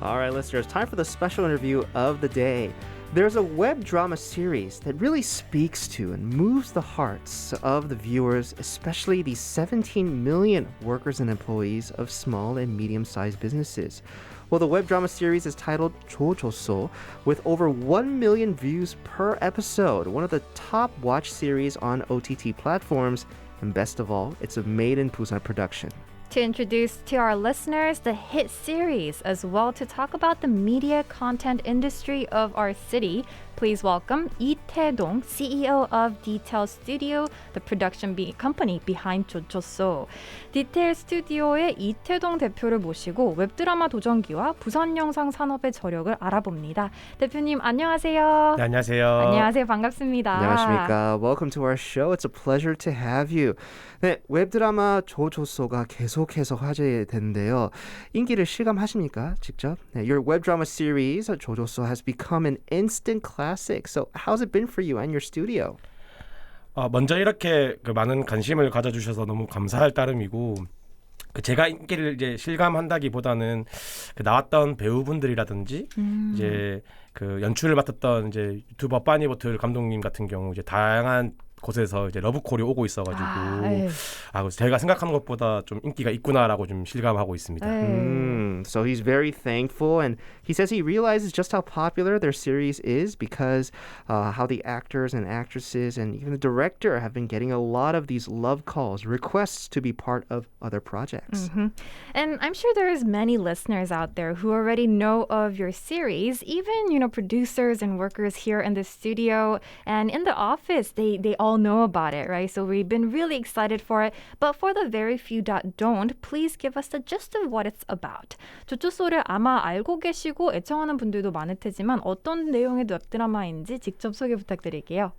All right, listeners, time for the special interview of the day. There's a web drama series that really speaks to and moves the hearts of the viewers, especially the 17 million workers and employees of small and medium-sized businesses. Well, the web drama series is titled 좋초소, with over 1 million views per episode, one of the top watch series on OTT platforms, and best of all, it's a made in Busan production. To introduce to our listeners the hit series, as well to talk about the media content industry of our city, please welcome Lee Tae-dong, CEO of 디테일스튜디오, the production company behind 좋초소. 디테일스튜디오의 이태동 대표를 모시고 웹드라마 도전기와 부산 영상 산업의 저력을 알아봅니다. 대표님 안녕하세요. 네, 안녕하세요. 안녕하세요. 반갑습니다. 안녕하십니까. Welcome to our show. It's a pleasure to have you. 네, 웹드라마 좋초소가 계속해서 화제되는데요. 인기를 실감하십니까? 직접? 네, your web drama series 좋초소 has become an instant classic. So how's it been for you and your studio? 먼저 이렇게 많은 관심을 가져주셔서 너무 감사할 따름이고, 제가 인기를 이제 실감한다기보다는 나왔던 배우분들이라든지 이제 연출을 맡았던 이제 유튜버 빠니보틀 감독님 같은 경우 이제 다양한 곳에서 이제 러브콜이 오고 있어가지고 제가 생각하는 것보다 좀 인기가 있구나라고 좀 실감하고 있습니다. So he's very thankful, and he says he realizes just how popular their series is because how the actors and actresses and even the director have been getting a lot of these love calls, requests to be part of other projects. And I'm sure there's many listeners out there who already know of your series, even, producers and workers here in the studio and in the office, they all know about it, right? So we've been really excited for it. But for the very few that don't, please give us the gist of what it's about. 좋초소를 아마 알고 계시고 애청하는 분들도 많을 테지만 어떤 내용의 웹드라마인지 직접 소개 부탁드릴게요.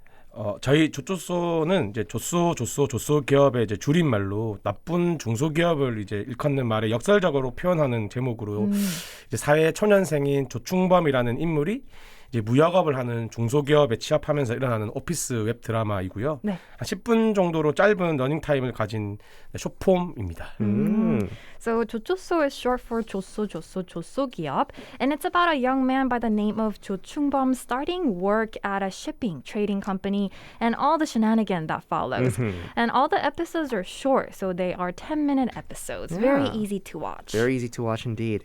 저희 좋초소는 이제 좋소기업의 이제 줄임말로 나쁜 중소기업을 이제 일컫는 말에 역설적으로 표현하는 제목으로 이제 사회 초년생인 조충범이라는 인물이 이제 무역업을 하는 중소기업에 취업하면서 일어나는 오피스 웹드라마이고요. 네. 한 10분 정도로 짧은 러닝타임을 가진 숏폼입니다. So 좋초소 is short for 좋소기업, and it's about a young man by the name of Jo Chung-bum starting work at a shipping trading company and all the shenanigans that follows. And all the episodes are short, so they are 10-minute episodes. Yeah. Very easy to watch. Very easy to watch indeed.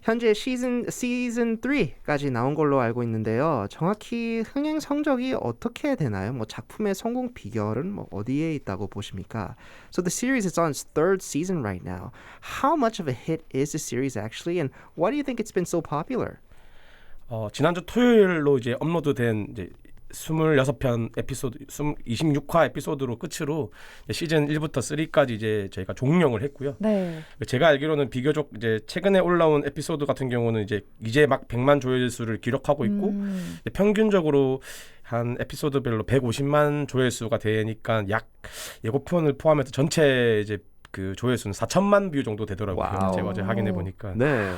현재 season 3까지 나온 걸로 알고 있는데요. 정확히 흥행 성적이 어떻게 되나요? 뭐 작품의 성공 비결은 뭐 어디에 있다고 보십니까? So the series is on its third season right now. How much of a hit is the series actually, and why do you think it's been so popular? 지난주 토요일로 이제 업로드된 이제 26편 에피소드, 26화 에피소드로 끝으로 시즌 1부터 3까지 이제 저희가 종영을 했고요. 네. 제가 알기로는 비교적 이제 최근에 올라온 에피소드 같은 경우는 이제 막 100만 조회수를 기록하고 있고 평균적으로 한 에피소드별로 150만 조회수가 되니까 약 예고편을 포함해서 전체 이제 조회수는 4천만 뷰 정도 되더라고요. 제가 어제 확인해 보니까. 네.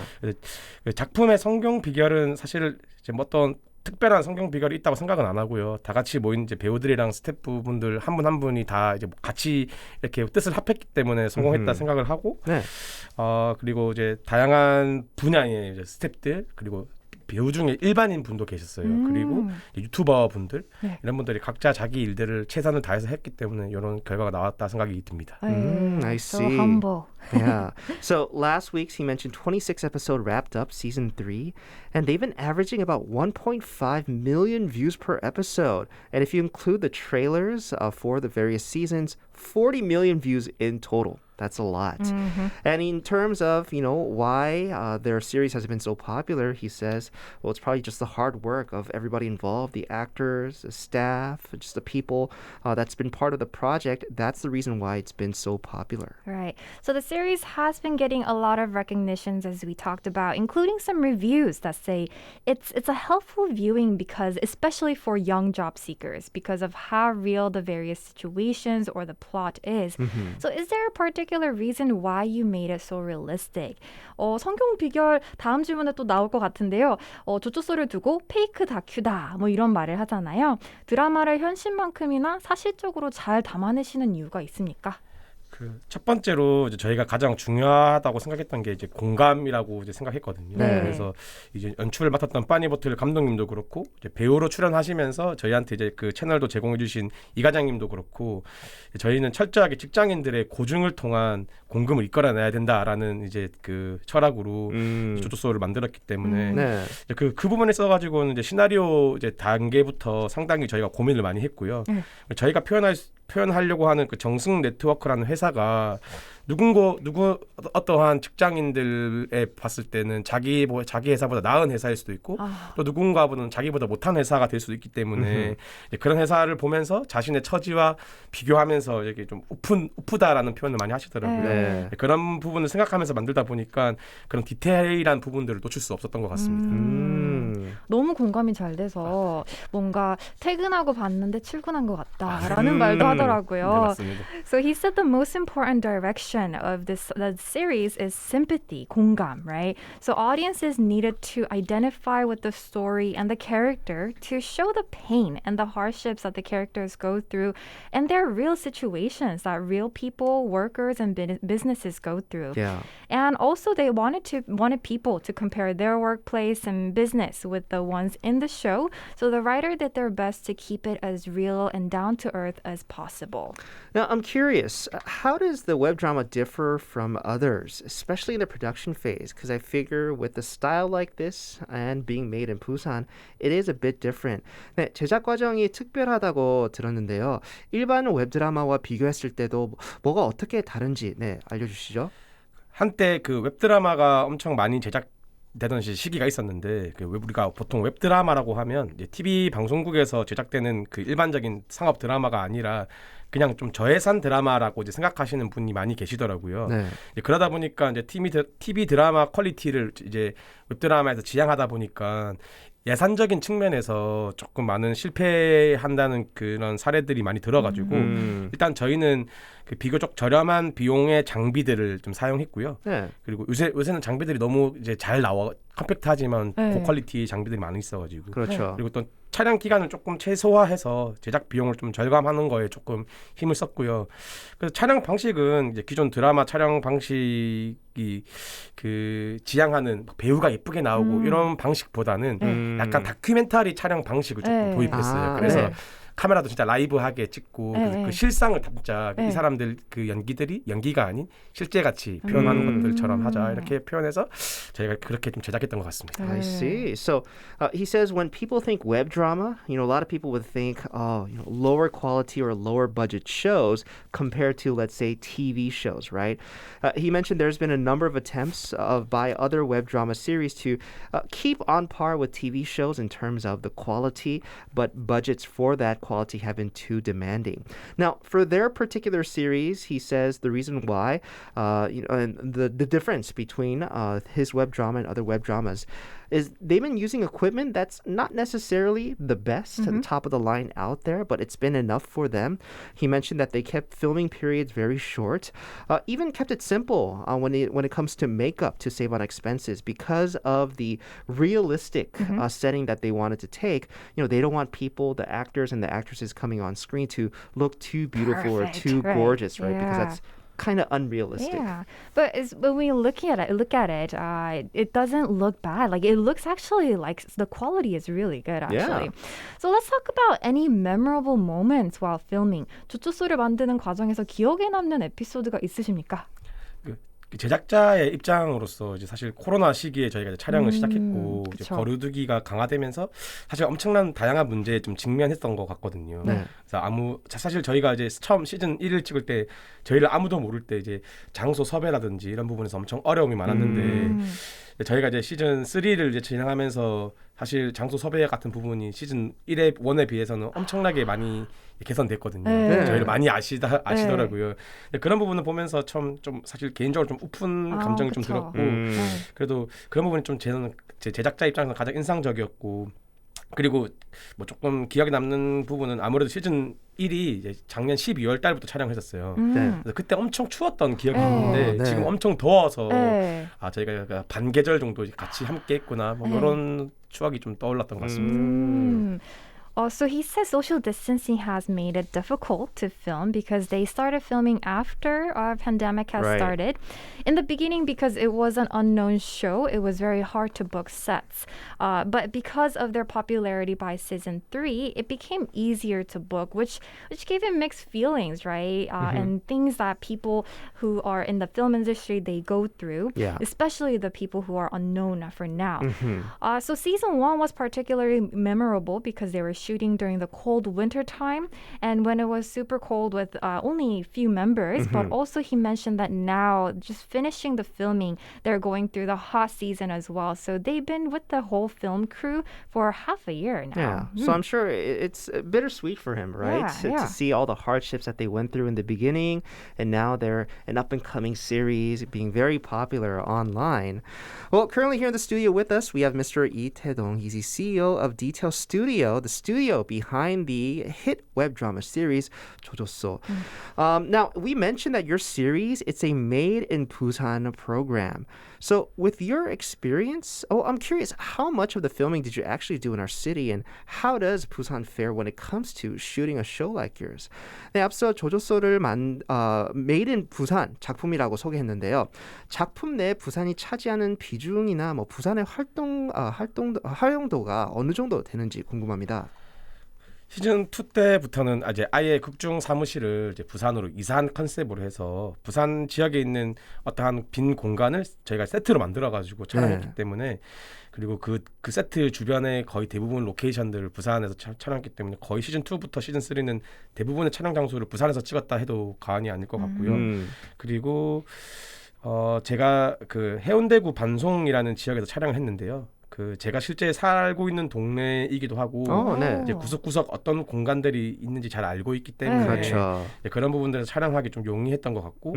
작품의 성공 비결은 사실 이제 뭐 어떤 특별한 성공 비결이 있다고 생각은 안 하고요. 다 같이 모인 이제 배우들이랑 스태프분들 한 분 한 분이 다 이제 같이 이렇게 뜻을 합했기 때문에 성공했다 생각을 하고, 네. 그리고 이제 다양한 분야의 이제 스태프들 그리고 배우 중에 일반인 분도 계셨어요. 그리고 유튜버 분들 이런 분들이 각자 자기 일들을 최선을 다해서 했기 때문에 이런 결과가 나왔다 생각이 듭니다. I see. So humble. Yeah. So last week's he mentioned 26 episode wrapped up season 3, and they've been averaging about 1.5 million views per episode. And if you include the trailers for the various seasons, 40 million views in total. That's a lot. And in terms of, why their series has been so popular, he says, well, it's probably just the hard work of everybody involved, the actors, the staff, just the people that's been part of the project. That's the reason why it's been so popular. Right. So the series has been getting a lot of recognitions, as we talked about, including some reviews that say it's a helpful viewing because, especially for young job seekers, because of how real the various situations or the plot is. So is there a particular reason why you made it so realistic? 성공 비결 다음 질문에 또 나올 것 같은데요. 좋초소를 두고 페이크 다큐다 뭐 이런 말을 하잖아요. 드라마를 현실만큼이나 사실적으로 잘 담아내시는 이유가 있습니까? 그 첫 번째로 이제 저희가 가장 중요하다고 생각했던 게 이제 공감이라고 이제 생각했거든요. 네. 그래서 이제 연출을 맡았던 빠니보틀 감독님도 그렇고 이제 배우로 출연하시면서 저희한테 이제 그 채널도 제공해주신 이 과장님도 그렇고 저희는 철저하게 직장인들의 고증을 통한 공금을 이끌어내야 된다라는 이제 그 철학으로 좋초소를 만들었기 때문에 네. 이제 그 부분에 써가지고는 이제 시나리오 이제 단계부터 상당히 저희가 고민을 많이 했고요. 저희가 표현하려고 하는 그 정승 네트워크라는 회사가 누구 어떠한 직장인들에 봤을 때는 자기 회사보다 나은 회사일 수도 있고 또 누군가보다는 자기보다 못한 회사가 될 수도 있기 때문에 이제 그런 회사를 보면서 자신의 처지와 비교하면서 이렇게 좀 우프다라는 표현을 많이 하시더라고요. 네. 그런 부분을 생각하면서 만들다 보니까 그런 디테일한 부분들을 놓칠 수 없었던 것 같습니다. 너무 공감이 잘 돼서 뭔가 퇴근하고 봤는데 출근한 것 같다라는 말도 하더라고요. 네, 맞습니다. So he said the most important direction of the series is sympathy, 공감, right? So audiences needed to identify with the story and the character to show the pain and the hardships that the characters go through and their real situations that real people, workers, and businesses go through. Yeah. And also they wanted people to compare their workplace and business with the ones in the show. So the writer did their best to keep it as real and down to earth as possible. Now, I'm curious, how does the web drama differ from others, especially in the production phase? Because I figure with a style like this and being made in Busan, it is a bit different. 네, 제작 과정이 특별하다고 들었는데요. 일반 웹드라마와 비교했을 때도 뭐가 어떻게 다른지 알려주시죠. 한때 그 웹드라마가 엄청 많이 제작되던 시기가 있었는데 우리가 보통 웹드라마라고 하면 이제 TV 방송국에서 제작되는 그 일반적인 상업 드라마가 아니라 그냥 좀 저예산 드라마라고 이제 생각하시는 분이 많이 계시더라고요. 네. 그러다 보니까 이제 TV 드라마 퀄리티를 이제 웹드라마에서 지향하다 보니까 예산적인 측면에서 조금 많은 실패한다는 그런 사례들이 많이 들어가지고 일단 저희는 그 비교적 저렴한 비용의 장비들을 좀 사용했고요. 네. 그리고 요새는 장비들이 너무 이제 잘 나와 컴팩트하지만 고퀄리티 장비들이 많이 있어가지고 그렇죠. 그리고 또 촬영 기간을 조금 최소화해서 제작 비용을 좀 절감하는 거에 조금 힘을 썼고요. 그래서 촬영 방식은 이제 기존 드라마 촬영 방식이 그 지향하는 배우가 예쁘게 나오고 이런 방식보다는 약간 다큐멘터리 촬영 방식을 조금 도입했어요. 그래서 카메라도 진짜 라이브하게 찍고 그 실상을 담자 이 사람들 그 연기가 아닌 실제같이 표현하는 것들처럼 하자 이렇게 표현해서 저희가 그렇게 좀 제작했던 것 같습니다. I see. So he says when people think web drama, a lot of people would think, lower quality or lower budget shows compared to, let's say, TV shows, right? He mentioned there's been a number of attempts by other web drama series to keep on par with TV shows in terms of the quality, but budgets for that quality have been too demanding. Now, for their particular series, he says the reason why, and the difference between his web drama and other web dramas is they've been using equipment that's not necessarily the best, the top of the line out there, but it's been enough for them. He mentioned that they kept filming periods very short, even kept it simple when it comes to makeup to save on expenses because of the realistic setting that they wanted to take. They don't want people, the actors and the actresses coming on screen to look too beautiful or too gorgeous, right? Because that's kind of unrealistic. Yeah, but when we look at it, it doesn't look bad. Like it looks actually like the quality is really good. Actually, so let's talk about any memorable moments while filming. 좋초소를 만드는 과정에서 기억에 남는 에피소드가 있으십니까? 제작자의 입장으로서 이제 사실 코로나 시기에 저희가 이제 촬영을 시작했고 이제 거리두기가 강화되면서 사실 엄청난 다양한 문제에 좀 직면했던 것 같거든요. 그래서 사실 저희가 이제 처음 시즌 1을 찍을 때 저희를 아무도 모를 때 이제 장소 섭외라든지 이런 부분에서 엄청 어려움이 많았는데 저희가 이제 시즌 3를 이제 진행하면서 사실 장소 섭외 같은 부분이 시즌 1에 비해서는 엄청나게 많이 개선됐거든요. 저희를 많이 아시더라고요. 그런 부분을 보면서 좀 사실 개인적으로 좀 우픈 감정이 좀 들었고 그래도 그런 부분이 좀 제 제작자 입장에서 가장 인상적이었고 그리고 뭐 조금 기억에 남는 부분은 아무래도 시즌 1이 이제 작년 12월 달부터 촬영했었어요. 그래서 그때 엄청 추웠던 기억이 있는데 지금 엄청 더워서 저희가 반계절 정도 같이 함께 했구나 뭐 이런 추억이 좀 떠올랐던 것 같습니다. So he says social distancing has made it difficult to film because they started filming after our pandemic has started. In the beginning, because it was an unknown show, it was very hard to book sets. But because of their popularity by season 3, it became easier to book, which gave him mixed feelings, right? And things that people who are in the film industry, they go through, especially the people who are unknown for now. So season 1 was particularly memorable because they were shooting during the cold winter time and when it was super cold with only a few members, but also he mentioned that now just finishing the filming, they're going through the hot season as well. So they've been with the whole film crew for half a year now. Yeah, so I'm sure it's bittersweet for him, right? To see all the hardships that they went through in the beginning and now they're an up-and-coming series being very popular online. Well, currently here in the studio with us, we have Mr. Lee Tae-dong. He's the CEO of Di테일스튜디오, the studio behind the hit web drama series 좋초소. Now, we mentioned that your series, it's a made in Busan program. So with your experience, I'm curious, how much of the filming did you actually do in our city and how does Busan fare when it comes to shooting a show like yours? 네, 앞서 좋초소를 made in Busan 작품이라고 소개했는데요. 작품 내 부산이 차지하는 비중이나 뭐 부산의 활용도가 어느 정도 되는지 궁금합니다. 시즌 2 때부터는 아예 극중 사무실을 이제 부산으로 이사한 컨셉으로 해서 부산 지역에 있는 어떠한 빈 공간을 저희가 세트로 만들어가지고 촬영했기 때문에 그리고 그 세트 주변에 거의 대부분 로케이션들을 부산에서 촬영했기 때문에 거의 시즌 2부터 시즌 3는 대부분의 촬영 장소를 부산에서 찍었다 해도 과언이 아닐 것 같고요. 그리고 제가 그 해운대구 반송이라는 지역에서 촬영을 했는데요. 그 제가 실제 살고 있는 동네이기도 하고 이제 구석구석 어떤 공간들이 있는지 잘 알고 있기 때문에 그런 부분들에서 촬영하기 좀 용이했던 것 같고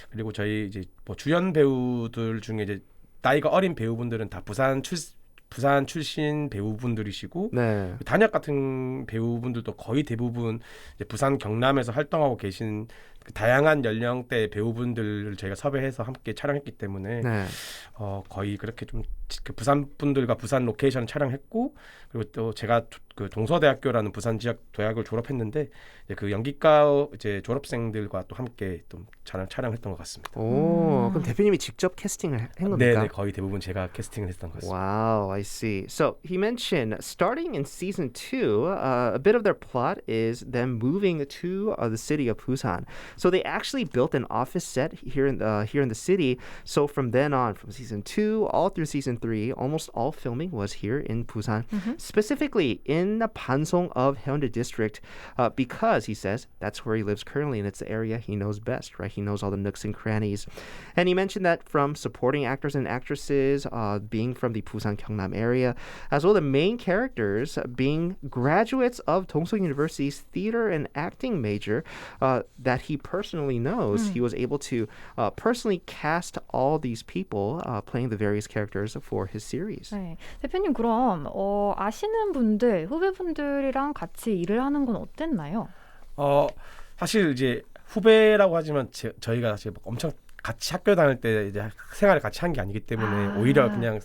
그리고 저희 이제 뭐 주연 배우들 중에 이제 나이가 어린 배우분들은 다 부산 출신 배우분들이시고 단역 같은 배우분들도 거의 대부분 이제 부산 경남에서 활동하고 계신 그 다양한 연령대 배우분들을 저희가 섭외해서 함께 촬영했기 때문에 거의 그렇게 좀 그 부산 분들과 부산 로케이션 촬영했고 그리고 또 제가 그 동서대학교라는 부산 지역 대학을 졸업했는데 이제 그 연기과 이제 졸업생들과 또 함께 좀 촬영했던 것 같습니다. 그럼 대표님이 직접 캐스팅을 한 겁니까? 네, 거의 대부분 제가 캐스팅을 했던 것 같습니다. Wow, I see. So he mentioned starting in season 2, a bit of their plot is them moving to the city of Busan. So they actually built an office set here in the city. So from then on, from season 2 all through season 3, almost all filming was here in Busan, specifically in the Pansong of Haeundae district, because he says that's where he lives currently, and it's the area he knows best, right? He knows all the nooks and crannies. And he mentioned that from supporting actors and actresses being from the Busan Gyeongnam area, as well the main characters being graduates of Dongseok University's theater and acting major that he personally knows. He was able to personally cast all these people playing the various characters for his series. 네. 대표님 그럼 아시는 분들, 후배분들이랑 같이 일을 하는 건 어땠나요? 사실 이제 후배라고 하지만 저희가 엄청 같이 학교 다닐 때 이제 생활을 같이 한 게 아니기 때문에 오히려 그냥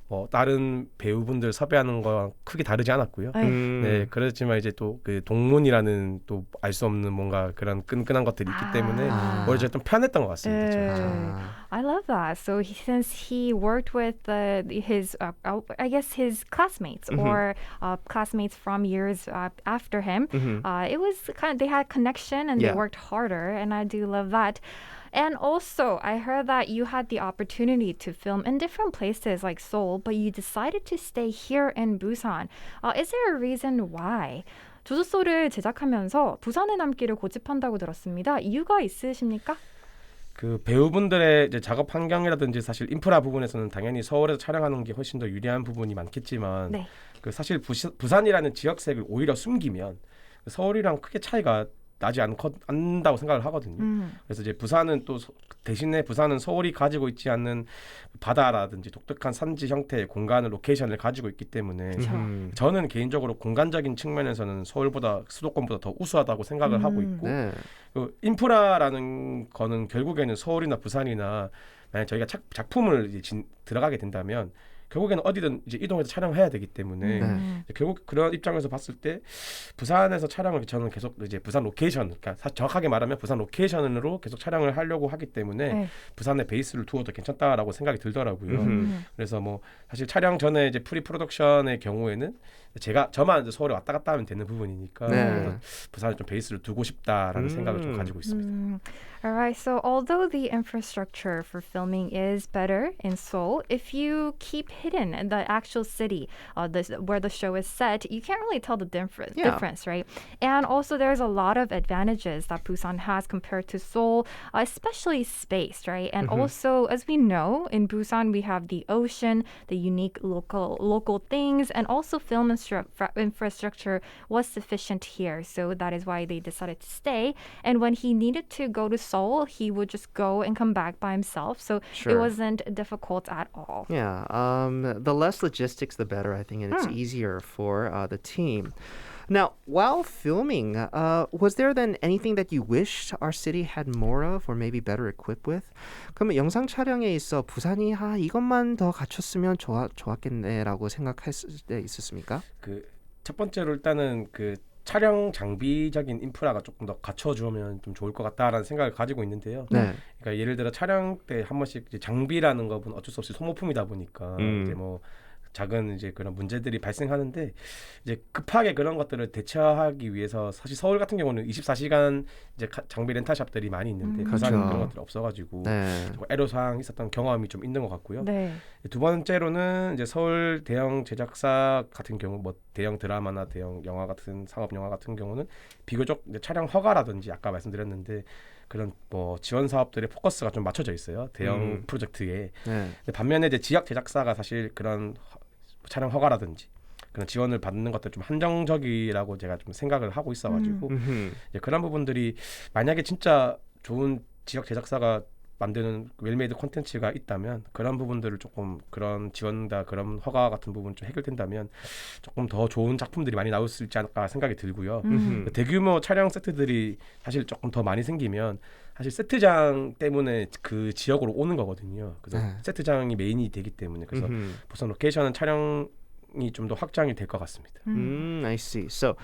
뭐 다른 배우분들 섭외하는 거랑 크게 다르지 않았고요. 네, 그렇지만 이제 또 그 동문이라는 또 알 수 없는 뭔가 그런 끈끈한 것들이 있기 때문에 오히려 제가 좀 편했던 것 같습니다. I love that. So since he worked with his, I guess his classmates or classmates from years after him, it was they had connection and they worked harder, and I do love that. And also, I heard that you had the opportunity to film in different places like Seoul, but you decided to stay here in Busan. Is there a reason why? 좋초소를 제작하면서 부산에 남기를 고집한다고 들었습니다. 이유가 있으십니까? 그 배우분들의 이제 작업 환경이라든지 사실 인프라 부분에서는 당연히 서울에서 촬영하는 게 훨씬 더 유리한 부분이 많겠지만 그 사실 부산이라는 지역색을 오히려 숨기면 서울이랑 크게 차이가 나지 않는다고 생각을 하거든요. 그래서 이제 부산은 또 대신에 부산은 서울이 가지고 있지 않는 바다라든지 독특한 산지 형태의 공간을 로케이션을 가지고 있기 때문에 저는 개인적으로 공간적인 측면에서는 서울보다 수도권보다 더 우수하다고 생각을 하고 있고 그 인프라라는 거는 결국에는 서울이나 부산이나 만약 저희가 작품을 이제 들어가게 된다면 결국에는 어디든 이제 이동해서 촬영해야 되기 때문에 결국 그런 입장에서 봤을 때 부산에서 촬영을 저는 계속 이제 부산 로케이션, 그러니까 정확하게 말하면 부산 로케이션으로 계속 촬영을 하려고 하기 때문에 부산에 베이스를 두어도 괜찮다라고 생각이 들더라고요. 그래서 뭐 사실 촬영 전에 이제 프리 프로덕션의 경우에는 저만 이제 서울에 왔다 갔다 하면 되는 부분이니까 그래서 부산에 좀 베이스를 두고 싶다라는 생각을 좀 가지고 있습니다. Alright, so although the infrastructure for filming is better in Seoul, if you keep hidden in the actual city where the show is set, you can't really tell the difference, right? And also there's a lot of advantages that Busan has compared to Seoul, especially space, right? And also, as we know, in Busan we have the ocean, the unique local things, and also film infrastructure was sufficient here, so that is why they decided to stay. And when he needed to go to Seoul, he would just go and come back by himself, so it wasn't difficult at all. Yeah, the less logistics, the better, I think, and it's easier for the team. Now, while filming, was there then anything that you wished our city had more of or maybe better equipped with? 그러면 영상 촬영에 있어 부산이 이것만 더 갖췄으면 좋았겠네라고 생각했을 때 있었습니까? 그 첫 번째로 일단은 그 촬영 장비적인 인프라가 조금 더 갖춰주면 좀 좋을 것 같다라는 생각을 가지고 있는데요. 그러니까 예를 들어 촬영 때 한 번씩 이제 장비라는 것은 어쩔 수 없이 소모품이다 보니까 이제 뭐 작은 이제 그런 문제들이 발생하는데 이제 급하게 그런 것들을 대처하기 위해서 사실 서울 같은 경우는 24시간 이제 장비 렌탈샵들이 많이 있는데 부산은 그런 것들이 없어가지고 애로사항 있었던 경험이 좀 있는 것 같고요. 두 번째로는 이제 서울 대형 제작사 같은 경우 뭐 대형 드라마나 대형 영화 같은 상업 영화 같은 경우는 비교적 이제 촬영 허가라든지 아까 말씀드렸는데 그런 뭐 지원 사업들의 포커스가 좀 맞춰져 있어요. 대형 프로젝트에. 근데 반면에 이제 지역 제작사가 사실 그런 촬영 허가라든지 그런 지원을 받는 것들 좀 한정적이라고 제가 좀 생각을 하고 있어가지고 이제 그런 부분들이 만약에 진짜 좋은 지역 제작사가 만드는 웰메이드 콘텐츠가 있다면 그런 부분들을 조금 그런 지원과 그런 허가 같은 부분 좀 해결된다면 조금 더 좋은 작품들이 많이 나올 수 있지 않을까 생각이 들고요. 대규모 촬영 세트들이 사실 조금 더 많이 생기면 사실 세트장 때문에 그 지역으로 오는 거거든요. 그래서 세트장이 메인이 되기 때문에 그래서 부산 로케이션은 촬영이 좀 더 확장이 될 것 같습니다. I see. So,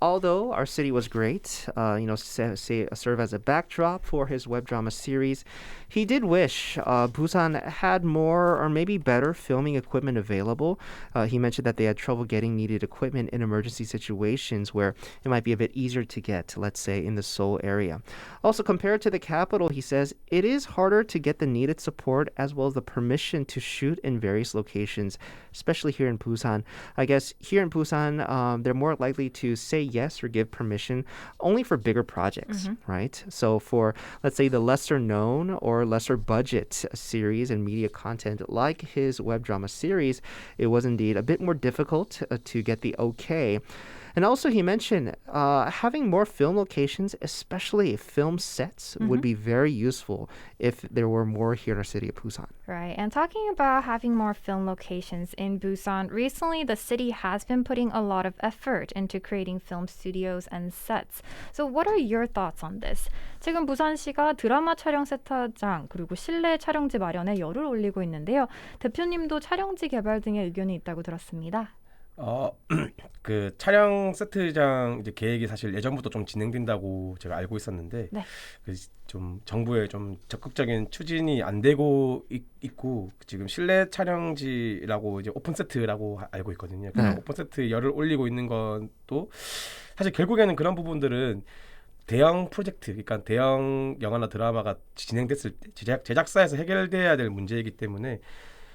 although our city was great, serve as a backdrop for his web drama series, he did wish Busan had more or maybe better filming equipment available. He mentioned that they had trouble getting needed equipment in emergency situations where it might be a bit easier to get, let's say, in the Seoul area. Also, compared to the capital, he says, it is harder to get the needed support as well as the permission to shoot in various locations, especially here in Busan. I guess here in Busan, they're more likely to say yes or give permission only for bigger projects, right? So for, let's say, the lesser known or lesser budget series and media content like his web drama series, it was indeed a bit more difficult to get the okay. And also he mentioned having more film locations, especially film sets, would be very useful if there were more here in our city of Busan. Right. And talking about having more film locations in Busan, recently the city has been putting a lot of effort into creating film studios and sets. So what are your thoughts on this? 지금 부산시가 드라마 촬영 세트장 그리고 실내 촬영지 마련에 열을 올리고 있는데요. 대표님도 촬영지 개발 등의 의견이 있다고 들었습니다. 그 촬영 세트장 이제 계획이 사실 예전부터 좀 진행된다고 제가 알고 있었는데 그 좀 정부의 좀 적극적인 추진이 안 되고 있고 지금 실내 촬영지라고 이제 오픈 세트라고 알고 있거든요. 오픈 세트 열을 올리고 있는 것도 사실 결국에는 그런 부분들은 대형 프로젝트, 그러니까 대형 영화나 드라마가 진행됐을 때 제작사에서 해결돼야 될 문제이기 때문에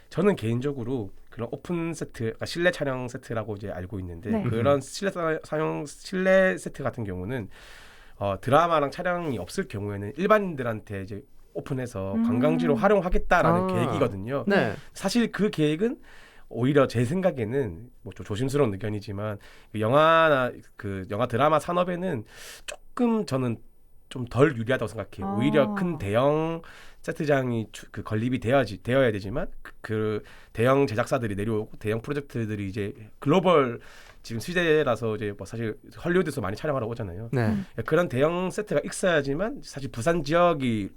저는 개인적으로 그런 오픈 세트, 그러니까 실내 촬영 세트라고 이제 알고 있는데 그런 실내 세트 같은 경우는 드라마랑 촬영이 없을 경우에는 일반인들한테 이제 오픈해서 관광지로 활용하겠다라는 계획이거든요. 사실 그 계획은 오히려 제 생각에는 뭐 좀 조심스러운 의견이지만 영화 드라마 산업에는 조금 저는 좀 덜 유리하다고 생각해요. 오히려 큰 대형 세트장이 그 건립이 되어야 되지만 그 대형 제작사들이 내려오고 대형 프로젝트들이 이제 글로벌 지금 시대라서 이제 뭐 사실 헐리우드에서 많이 촬영하러 오잖아요. 그런 대형 세트가 있어야지만 사실 부산 지역이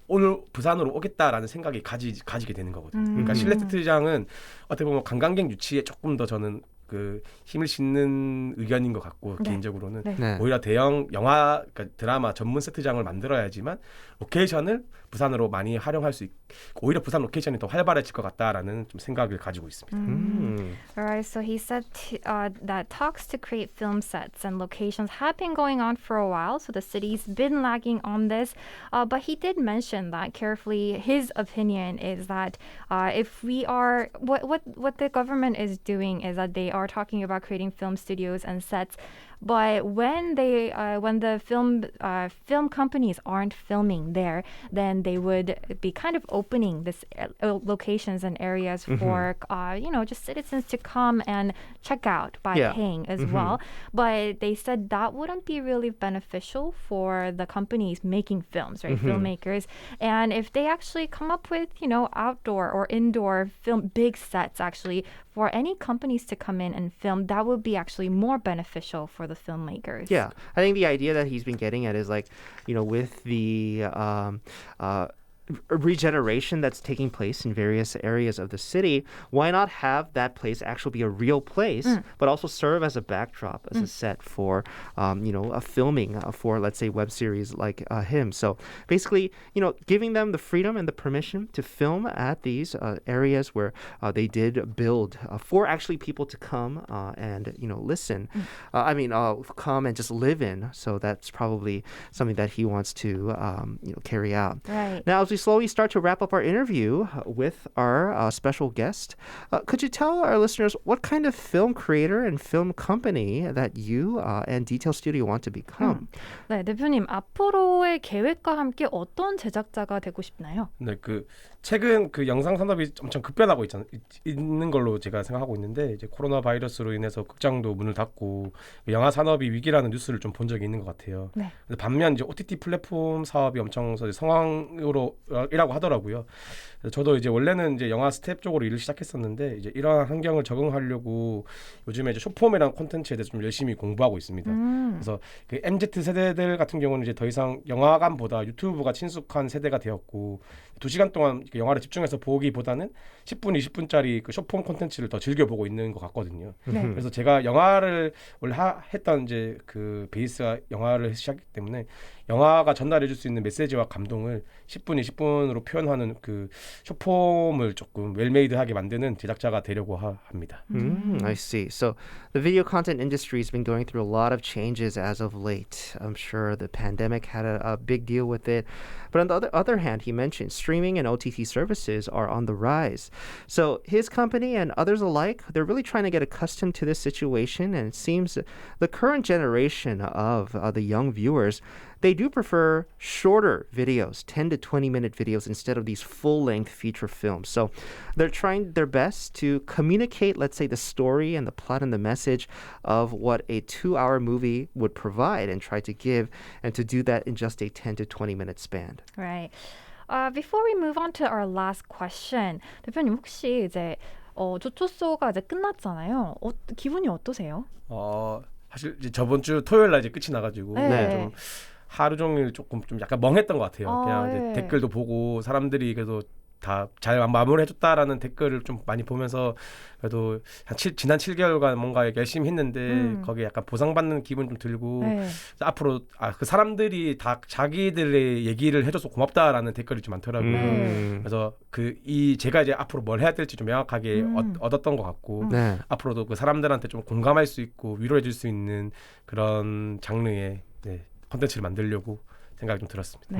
오늘 부산으로 오겠다라는 생각이 가지게 되는 거거든요. 그러니까 실내 세트장은 어떻게 보면 관광객 유치에 조금 더 저는 그 힘을 싣는 의견인 것 같고 개인적으로는 오히려 대형 영화 그러니까 드라마 전문 세트장을 만들어야지만 로케이션을 부산으로 많이 활용할 수 오히려 부산 로케이션이 더 활발해질 것 같다라는 좀 생각을 가지고 있습니다. Alright, so he said that talks to create film sets and locations have been going on for a while, so the city's been lagging on this. But he did mention that carefully. His opinion is that if we are what the government is doing is that they are talking about creating film studios and sets. But when the film companies aren't filming there, then they would be kind of opening this locations and areas for just citizens to come and check out by paying as well. But they said that wouldn't be really beneficial for the companies making films, right? Filmmakers. And if they actually come up with outdoor or indoor film big sets actually for any companies to come in and film, that would be actually more beneficial for the filmmakers. Yeah, I think the idea that he's been getting at is like, with the regeneration that's taking place in various areas of the city, why not have that place actually be a real place, but also serve as a backdrop, as a set for, a filming for, let's say, web series like him. So basically, giving them the freedom and the permission to film at these areas where they did build for actually people to come and, listen. Come and just live in. So that's probably something that he wants to, carry out. Right. Now, as we slowly start to wrap up our interview with our special guest, could you tell our listeners what kind of film creator and film company that you and 디테일스튜디오 want to become? 네, 대표님 앞으로의 계획과 함께 어떤 제작자가 되고 싶나요? 네, 최근 영상 산업이 엄청 급변하고 있는 걸로 제가 생각하고 있는데 이제 코로나 바이러스로 인해서 극장도 문을 닫고 영화 산업이 위기라는 뉴스를 좀 본 적이 있는 것 같아요. 네. 반면 이제 OTT 플랫폼 사업이 엄청 성황이라고 하더라고요. 저도 이제 원래는 이제 영화 스텝 쪽으로 일을 시작했었는데 이제 이러한 환경을 적응하려고 요즘에 이제 숏폼이라는 콘텐츠에 대해서 좀 열심히 공부하고 있습니다. 그래서 MZ 세대들 같은 경우는 이제 더 이상 영화관보다 유튜브가 친숙한 세대가 되었고 2시간 동안 영화를 집중해서 보기보다는 10분, 20분짜리 숏폼 콘텐츠를 더 즐겨보고 있는 것 같거든요. 그래서 제가 영화를 원래 했던 이제 베이스가 영화를 시작했기 때문에 영화가 전달해줄 수 있는 메시지와 감동을 10분, 20분으로 표현하는 숏폼을 조금 웰메이드하게 만드는 제작자가 되려고 합니다. I see. So the video content industry has been going through a lot of changes as of late. I'm sure the pandemic had a big deal with it. But on the other hand, he mentioned streaming and OTT services are on the rise. So his company and others alike, they're really trying to get accustomed to this situation. And it seems the current generation of the young viewers, they do prefer shorter videos, 10 to 20-minute videos instead of these full-length feature films. So they're trying their best to communicate, let's say, the story and the plot and the message of what a 2-hour movie would provide and try to give, and to do that in just a 10 to 20-minute span. Right. Before we move on to our last question, 대표님 혹시 이제 좋초소가 이제 끝났잖아요. 기분이 어떠세요? 사실 이제 저번 주 토요일 날 이제 끝이 나가지고 좀 하루 종일 조금 좀 약간 멍했던 것 같아요. 그냥 이제 댓글도 보고 사람들이 그래도 다 잘 마무리해줬다라는 댓글을 좀 많이 보면서 그래도 지난 7개월간 뭔가 열심히 했는데 거기에 약간 보상받는 기분 좀 들고 앞으로 그 사람들이 다 자기들의 얘기를 해줘서 고맙다라는 댓글이 좀 많더라고요. 그래서 제가 이제 앞으로 뭘 해야 될지 좀 명확하게 얻었던 것 같고 앞으로도 그 사람들한테 좀 공감할 수 있고 위로해줄 수 있는 그런 장르의 콘텐츠를 만들려고 생각이 좀 들었습니다.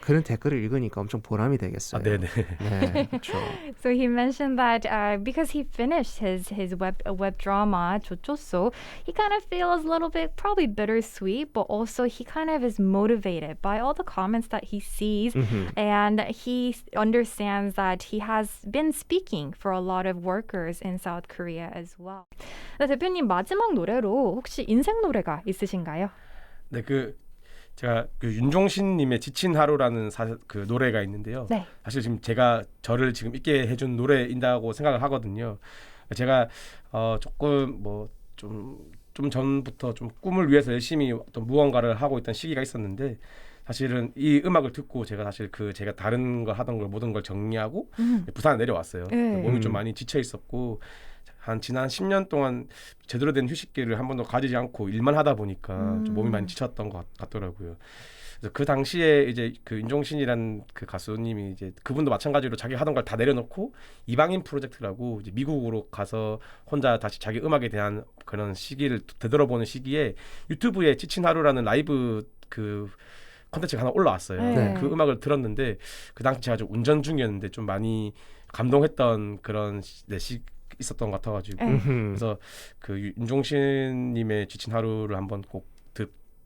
그런 댓글을 읽으니까 엄청 보람이 되겠어요. 네네. 네, 그렇죠. So he mentioned that because he finished his web drama 좋초소, he kind of feels a little bit probably bittersweet, but also he kind of is motivated by all the comments that he sees, and he understands that he has been speaking for a lot of workers in South Korea as well. 네, 대표님 마지막 노래로 혹시 인생 노래가 있으신가요? 네, 제가 윤종신님의 지친 하루라는 노래가 있는데요. 사실 지금 제가 저를 지금 있게 해준 노래인다고 생각을 하거든요. 제가 조금 좀 전부터 좀 꿈을 위해서 열심히 어떤 무언가를 하고 있던 시기가 있었는데 사실은 이 음악을 듣고 제가 사실 제가 다른 걸 하던 걸 모든 걸 정리하고 부산에 내려왔어요. 몸이 좀 많이 지쳐 있었고 지난 10년 동안 제대로 된 휴식기를 한 번도 가지지 않고 일만 하다 보니까 좀 몸이 많이 지쳤던 것 같더라고요. 그래서 그 당시에 이제 그 윤종신이란 그 가수님이 이제 그분도 마찬가지로 자기 하던 걸 다 내려놓고 이방인 프로젝트라고 이제 미국으로 가서 혼자 다시 자기 음악에 대한 그런 시기를 되돌아보는 시기에 유튜브에 지친 하루라는 라이브 그 콘텐츠가 하나 올라왔어요. 네. 그 음악을 들었는데 그 당시 제가 좀 운전 중이었는데 좀 많이 감동했던 그런 있었던 것 같아가지고 그래서 그 윤종신님의 지친 하루를 한번 꼭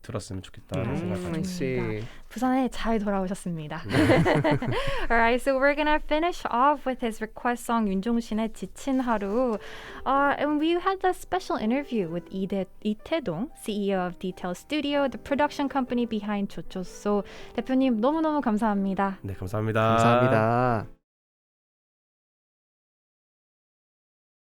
들었으면 좋겠다는 생각을 부산에 잘 돌아오셨습니다. Alright, so we're gonna finish off with his request song 윤종신의 지친 하루. And we had a special interview with 이태동, CEO of 디테일스튜디오, the production company behind 좋초소. 대표님 너무너무 감사합니다. 네, 감사합니다. 감사합니다.